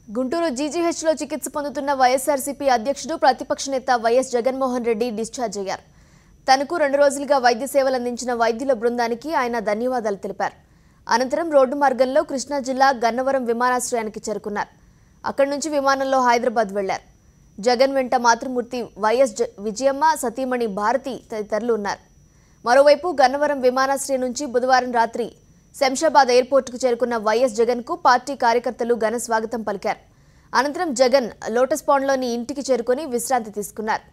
గుంటూరు జీజీహెచ్లో చికిత్స పొందుతున్న వైఎస్ఆర్సీపీ అధ్యక్షుడు ప్రతిపక్ష నేత వైఎస్ జగన్మోహన్ రెడ్డి డిశ్చార్జ్ అయ్యారు. తనకు 2 రోజులుగా వైద్య సేవలు అందించిన వైద్యుల బృందానికి ఆయన ధన్యవాదాలు తెలిపారు. అనంతరం రోడ్డు మార్గంలో కృష్ణా జిల్లా గన్నవరం విమానాశ్రయానికి చేరుకున్నారు. అక్కడి నుంచి విమానంలో హైదరాబాద్ వెళ్లారు. జగన్ వెంట మాతృమూర్తి వైఎస్ విజయమ్మ, సతీమణి భారతి తదితరులు ఉన్నారు. మరోవైపు గన్నవరం విమానాశ్రయం నుంచి బుధవారం రాత్రి శంషాబాద్ ఎయిర్పోర్టుకు చేరుకున్న వైఎస్ జగన్కు పార్టీ కార్యకర్తలు ఘన స్వాగతం పలికారు. అనంతరం జగన్ లోటస్ పాండ్లోని ఇంటికి చేరుకుని విశ్రాంతి తీసుకున్నారు.